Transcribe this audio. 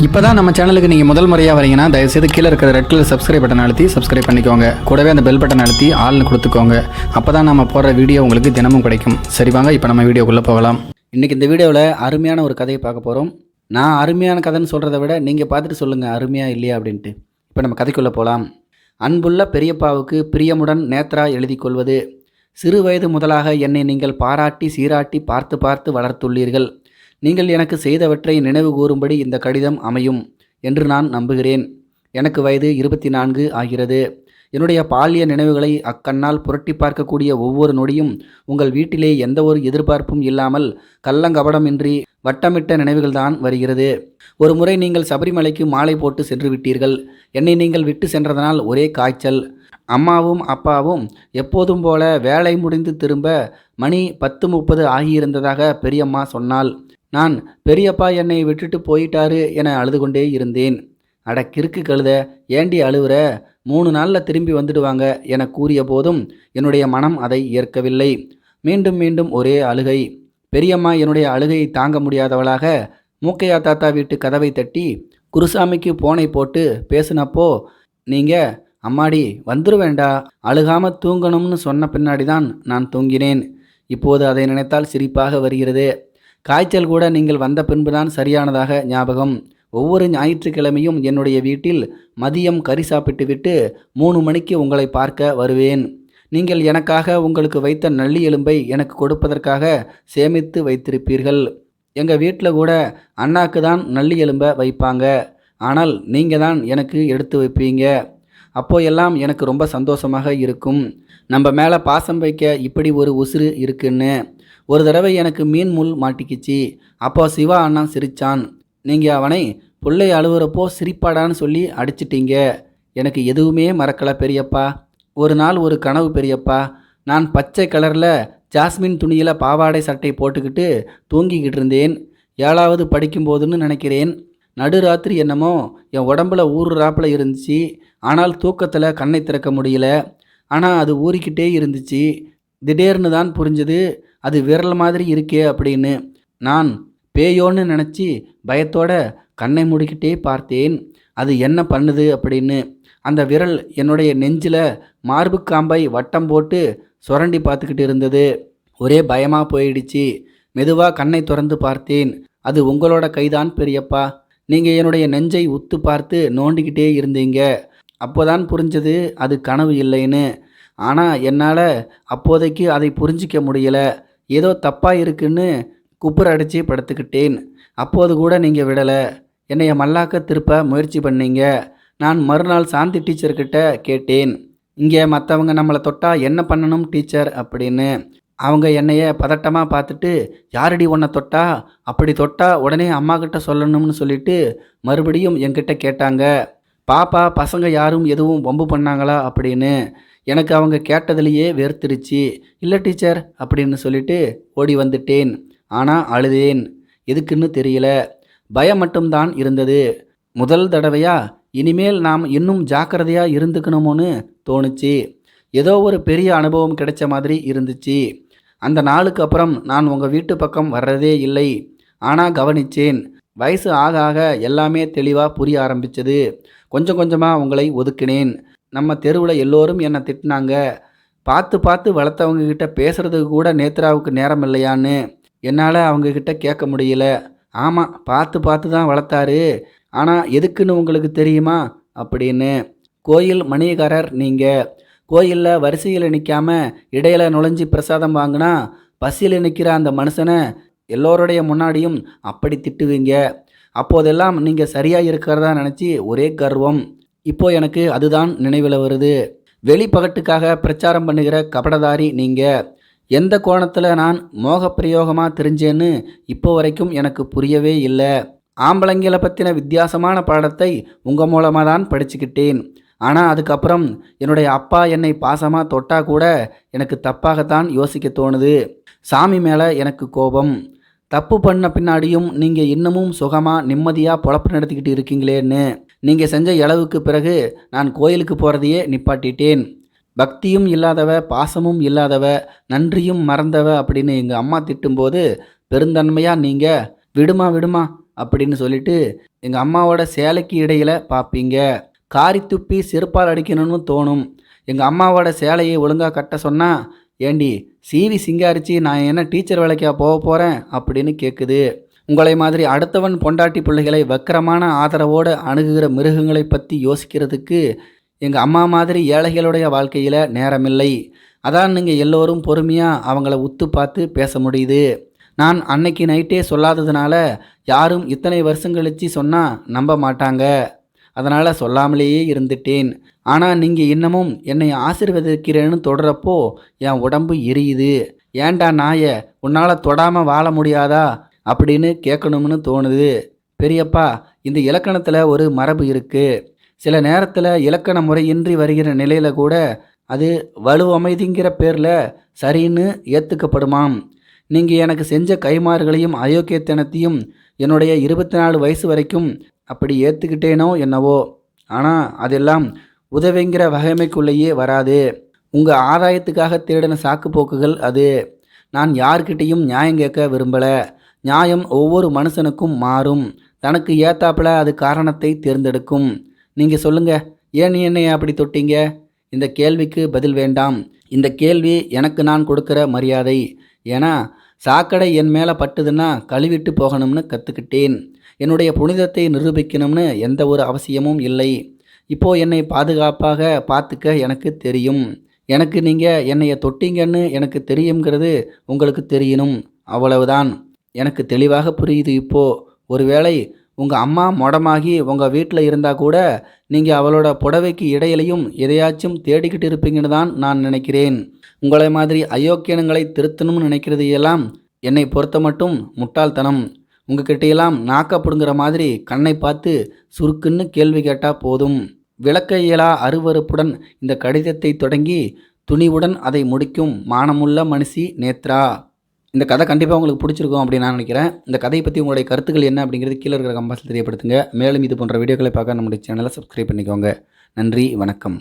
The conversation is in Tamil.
இப்போ தான் நம்ம சேனலுக்கு நீங்கள் முதல் முறையாக வரீங்கன்னா தயவுசெய்து கீழே இருக்கிற ரெட் கலர் சப்ஸ்கிரைப் பட்டன் அழுத்தி சப்ஸ்கிரைப் பண்ணிக்கோங்க. கூடவே அந்த பெல் பட்டன் அழுத்தி ஆள்னு கொடுத்துக்கோங்க. அப்போ தான் நம்ம போடுற வீடியோ உங்களுக்கு தினமும் கிடைக்கும். சரி வாங்க இப்போ நம்ம வீடியோக்குள்ளே போகலாம். இன்றைக்கி இந்த வீடியோவில் அருமையான ஒரு கதையை பார்க்க போகிறோம். நான் அருமையான கதைன்னு சொல்கிறத விட நீங்கள் பார்த்துட்டு சொல்லுங்கள் அருமையாக இல்லையா அப்படின்ட்டு. இப்போ நம்ம கதைக்குள்ளே போகலாம். அன்புள்ள பெரியப்பாவுக்கு பிரியமுடன் நேத்ரா எழுதி கொள்வது. சிறு வயது முதலாக என்னை நீங்கள் பாராட்டி சீராட்டி பார்த்து பார்த்து வளர்த்துள்ளீர்கள். நீங்கள் எனக்கு செய்தவற்றை நினைவு கூறும்படி இந்த கடிதம் அமையும் என்று நான் நம்புகிறேன். எனக்கு வயது 24 ஆகிறது. என்னுடைய பால்ய நினைவுகளை அக்கண்ணால் புரட்டி பார்க்கக்கூடிய ஒவ்வொரு நொடியும் உங்கள் வீட்டிலே எந்த ஒரு எதிர்பார்ப்பும் இல்லாமல் கள்ளங்கபடமின்றி வட்டமிட்ட நினைவுகள்தான் வருகிறது. ஒரு முறை நீங்கள் சபரிமலைக்கு மாலை போட்டு சென்று விட்டீர்கள். என்னை நீங்கள் விட்டு சென்றதனால் ஒரே காய்ச்சல். அம்மாவும் அப்பாவும் எப்போதும் போல வேலை முடிந்து திரும்ப மணி 10:30 ஆகியிருந்ததாக பெரியம்மா சொன்னாள். நான் பெரியப்பா என்னை விட்டுட்டு போயிட்டாரு என அழுது கொண்டே இருந்தேன். அட கிறுக்கு கழுத, ஏண்டி அழுவுற, 3 நாளில் திரும்பி வந்துடுவாங்க என கூறிய போதும் என்னுடைய மனம் அதை ஏற்கவில்லை. மீண்டும் மீண்டும் ஒரே அழுகை. பெரியம்மா என்னுடைய அழுகையை தாங்க முடியாதவளாக மூக்கையா தாத்தா வீட்டு கதவை தட்டி குருசாமிக்கு போனை போட்டு பேசுனப்போ, நீங்கள் அம்மாடி வந்துருவேண்டா, அழுகாம தூங்கணும்னு சொன்ன பின்னாடி தான் நான் தூங்கினேன். இப்போது அதை நினைத்தால் சிரிப்பாக வருகிறது. காய்ச்சல் கூட நீங்கள் வந்த பின்புதான் சரியானதாக ஞாபகம். ஒவ்வொரு ஞாயிற்றுக்கிழமையும் என்னுடைய வீட்டில் மதியம் கறி சாப்பிட்டு விட்டு 3 மணிக்கு உங்களை பார்க்க வருவேன். நீங்கள் எனக்காக உங்களுக்கு வைத்த நல்லி எலும்பை எனக்கு கொடுப்பதற்காக சேமித்து வைத்திருப்பீர்கள். எங்கள் வீட்டில் கூட அண்ணாக்கு தான் நல்லி எலும்பை வைப்பாங்க. ஆனால் நீங்கள் தான் எனக்கு எடுத்து வைப்பீங்க. அப்போ எல்லாம் எனக்கு ரொம்ப சந்தோஷமாக இருக்கும். நம்ம மேலே பாசம் வைக்க இப்படி ஒரு உசுறு இருக்குன்னு. ஒரு தடவை எனக்கு மீன் முள் மாட்டிக்கிச்சு. அப்போ சிவா அண்ணா சிரித்தான். நீங்கள் அவனை பிள்ளை அழுவுறப்போ சிரிப்பாடான்னு சொல்லி அடிச்சிட்டீங்க. எனக்கு எதுவுமே மறக்கலை பெரியப்பா. ஒரு நாள் ஒரு கனவு பெரியப்பா. நான் பச்சை கலரில் ஜாஸ்மின் துணியில் பாவாடை சட்டை போட்டுக்கிட்டு தூங்கிக்கிட்டு இருந்தேன். 7வது படிக்கும்போதுன்னு நினைக்கிறேன். நடுராத்திரி என்னமோ என் உடம்புல ஊறுறாப்பில் இருந்துச்சு. ஆனால் தூக்கத்தில் கண்ணை திறக்க முடியல. ஆனால் அது ஊறிக்கிட்டே இருந்துச்சு. திடீர்னு தான் புரிஞ்சது அது விரல் மாதிரி இருக்கே அப்படின்னு. நான் பேயோன்னு நினச்சி பயத்தோட கண்ணை மூடிக்கிட்டே பார்த்தேன் அது என்ன பண்ணுது அப்படின்னு. அந்த விரல் என்னுடைய நெஞ்சில் மார்பு காம்பை வட்டம் போட்டு சுரண்டி பார்த்துக்கிட்டு இருந்தது. ஒரே பயமாக போயிடுச்சு. மெதுவாக கண்ணை திறந்து பார்த்தேன். அது உங்களோட கைதான் பெரியப்பா. நீங்கள் என்னுடைய நெஞ்சை உத்து பார்த்து நோண்டிக்கிட்டே இருந்தீங்க. அப்போதான் புரிஞ்சது அது கனவு இல்லைன்னு. ஆனால் என்னால் அப்போதைக்கு அதை புரிஞ்சிக்க முடியல. ஏதோ தப்பாக இருக்குன்னு குப்புற அடித்து படுத்துக்கிட்டேன். அப்போது கூட நீங்கள் விடலை. என்னைய மல்லாக்க திருப்ப முயற்சி பண்ணீங்க. நான் மறுநாள் சாந்தி டீச்சர்கிட்ட கேட்டேன், இங்கே மற்றவங்க நம்மளை தொட்டா என்ன பண்ணணும் டீச்சர் அப்படின்னு. அவங்க என்னைய பதட்டமாக பார்த்துட்டு, யாரடி உன்னை தொட்டா, அப்படி தொட்டா உடனே அம்மா கிட்ட சொல்லணும்னு சொல்லிட்டு மறுபடியும் என்கிட்ட கேட்டாங்க, பாப்பா பசங்க யாரும் எதுவும் வம்பு பண்ணாங்களா அப்படின்னு. எனக்கு அவங்க கேட்டதுலேயே வெறுத்துருச்சு. இல்லை டீச்சர் அப்படின்னு சொல்லிட்டு ஓடி வந்துட்டேன். ஆனால் அழுதேன். எதுக்குன்னு தெரியல. பயம் மட்டும்தான் இருந்தது. முதல் தடவையாக இனிமேல் நாம் இன்னும் ஜாக்கிரதையாக இருந்துக்கணுமோன்னு தோணுச்சு. ஏதோ ஒரு பெரிய அனுபவம் கிடைச்ச மாதிரி இருந்துச்சு. அந்த நாளுக்கு அப்புறம் நான் உங்கள் வீட்டு பக்கம் வர்றதே இல்லை. ஆனால் கவனித்தேன். வயசு ஆக ஆக எல்லாமே தெளிவாக புரிய ஆரம்பித்தது. கொஞ்சம் கொஞ்சமாக உங்களை ஒதுக்கினேன். நம்ம தெருவில் எல்லோரும் என்னை திட்டினாங்க. பார்த்து பார்த்து வளர்த்தவங்கக்கிட்ட பேசுகிறதுக்கு கூட நேத்ராவுக்கு நேரம் இல்லையான்னு. என்னால் அவங்கக்கிட்ட கேட்க முடியல. ஆமாம், பார்த்து பார்த்து தான் வளர்த்தாரு. ஆனால் எதுக்குன்னு உங்களுக்கு தெரியுமா அப்படின்னு. கோயில் மணியக்காரர் நீங்கள். கோயிலில் வரிசையில் நிற்காம இடையில நுழைஞ்சி பிரசாதம் வாங்கினா பசியில் நிற்கிற அந்த மனுஷனை எல்லோருடைய முன்னாடியும் அப்படி திட்டுவீங்க. அப்போதெல்லாம் நீங்கள் சரியாக இருக்கிறதா நினச்சி ஒரே கர்வம். இப்போ எனக்கு அதுதான் நினைவில் வருது. வெளிப்பகட்டுக்காக பிரச்சாரம் பண்ணுகிற கபடதாரி நீங்கள். எந்த கோணத்தில் நான் மோகப்பிரயோகமாக தெரிஞ்சேன்னு இப்போ வரைக்கும் எனக்கு புரியவே இல்லை. ஆம்பளைங்களை பற்றின வித்தியாசமான பாடத்தை உங்கள் மூலமாக தான் படிச்சுக்கிட்டேன். ஆனால் அதுக்கப்புறம் என்னுடைய அப்பா என்னை பாசமாக தொட்டா கூட எனக்கு தப்பாகத்தான் யோசிக்க தோணுது. சாமி மேலே எனக்கு கோபம். தப்பு பண்ண பின்னாடியும் நீங்கள் இன்னமும் சுகமாக நிம்மதியாக பொழப்பு நடத்திக்கிட்டு இருக்கீங்களேன்னு. நீங்கள் செஞ்ச இளவுக்கு பிறகு நான் கோயிலுக்கு போகிறதையே நிப்பாட்டிட்டேன். பக்தியும் இல்லாதவ, பாசமும் இல்லாதவ, நன்றியும் மறந்தவ அப்படின்னு எங்கள் அம்மா திட்டும்போது பெருந்தன்மையாக நீங்கள் விடுமா விடுமா அப்படின்னு சொல்லிட்டு எங்கள் அம்மாவோட சேலைக்கு இடையில் பார்ப்பீங்க. காரி துப்பி செருப்பால் அடிக்கணும்னு தோணும். எங்கள் அம்மாவோட சேலையை ஒழுங்காக கட்ட சொன்னால், ஏண்டி சீவி சிங்காரிச்சு நான் என்ன டீச்சர் வேலைக்கா போக போகிறேன் அப்படின்னு கேட்குது. உங்களை மாதிரி அடுத்தவன் பொண்டாட்டி பிள்ளைகளை வக்கரமான ஆதரவோடு அணுகுகிற மிருகங்களை பற்றி யோசிக்கிறதுக்கு எங்கள் அம்மா மாதிரி ஏழைகளுடைய வாழ்க்கையில் நேரமில்லை. அதான் நீங்கள் எல்லோரும் பொறுமையாக அவங்கள உத்து பார்த்து பேச முடியுது. நான் அன்னைக்கு நைட்டே சொல்லாததுனால யாரும் இத்தனை வருஷம் கழிச்சு சொன்னால் நம்ப மாட்டாங்க. அதனால் சொல்லாமலேயே இருந்துட்டேன். ஆனால் நீங்கள் இன்னமும் என்னை ஆசீர்வதிக்கிறேன்னு தொடரப்போ என் உடம்பு எரியுது. ஏன்டா நாய, உன்னால் தொடாமல் வாழ முடியாதா அப்படின்னு கேட்கணும்னு தோணுது. பெரியப்பா, இந்த இலக்கணத்தில் ஒரு மரபு இருக்குது. சில நேரத்தில் இலக்கண முறையின்றி வருகிற நிலையில் கூட அது வலுவமைதிங்கிற பேரில் சரின்னு ஏற்றுக்கப்படுமாம். நீங்கள் எனக்கு செஞ்ச கைமாறுகளையும் அயோக்கியத்தனத்தையும் என்னுடைய 24 வயசு வரைக்கும் அப்படி ஏற்றுக்கிட்டேனோ என்னவோ. ஆனால் அதெல்லாம் உதவிங்கிற வகைமைக்குள்ளேயே வராது. உங்கள் ஆதாயத்துக்காக தேடின சாக்கு போக்குகள் அது. நான் யார்கிட்டையும் நியாயம் கேட்க விரும்பலை. நியாயம் ஒவ்வொரு மனுஷனுக்கும் மாறும். தனக்கு ஏத்தாப்புல அது காரணத்தை தேர்ந்தெடுக்கும். நீங்கள் சொல்லுங்கள், ஏன் என்னை அப்படி தொட்டீங்க? இந்த கேள்விக்கு பதில் வேண்டாம். இந்த கேள்வி எனக்கு நான் கொடுக்குற மரியாதை. ஏன்னா சாக்கடை என் மேலே பட்டுதுன்னா கழுவிட்டு போகணும்னு கற்றுக்கிட்டேன். என்னுடைய புனிதத்தை நிரூபிக்கணும்னு எந்த ஒரு அவசியமும் இல்லை. இப்போது என்னை பாதுகாப்பாக பார்த்துக்க எனக்கு தெரியும். எனக்கு நீங்கள் என்னைய தொட்டீங்கன்னு எனக்கு தெரியுங்கிறது உங்களுக்கு தெரியணும், அவ்வளவுதான். எனக்கு தெளிவாக புரியுது இப்போது. ஒருவேளை உங்கள் அம்மா மொடமாகி உங்கள் வீட்டில் இருந்தால் கூட நீங்கள் அவளோட புடவைக்கு இடையிலையும் எதையாச்சும் தேடிக்கிட்டு இருப்பீங்கன்னு தான் நான் நினைக்கிறேன். உங்களை மாதிரி அயோக்கியனங்களை திருத்தணும்னு நினைக்கிறது எல்லாம் என்னை பொறுத்த மட்டும் முட்டாள்தனம். உங்ககிட்டையெல்லாம் நாக்கப்படுங்கிற மாதிரி கண்ணை பார்த்து சுருக்குன்னு கேள்வி கேட்டால் போதும். விளக்க இயலா அருவருப்புடன் இந்த கடிதத்தை தொடங்கி துணிவுடன் அதை முடிக்கும் மானமுள்ள மனுஷி நேத்ரா. இந்த கதை கண்டிப்பாக உங்களுக்கு பிடிச்சிருக்கும் அப்படின்னு நான் நினைக்கிறேன். இந்த கதையை பற்றி உங்களுடைய கருத்துக்கள் என்ன அப்படிங்கிறது கீழே இருக்கிற கம்பாஸில் தெரியப்படுத்துங்க. மேலும் இது போன்ற வீடியோக்களை பார்க்க நம்முடைய சேனலை சப்ஸ்கிரைப் பண்ணிக்கோங்க. நன்றி, வணக்கம்.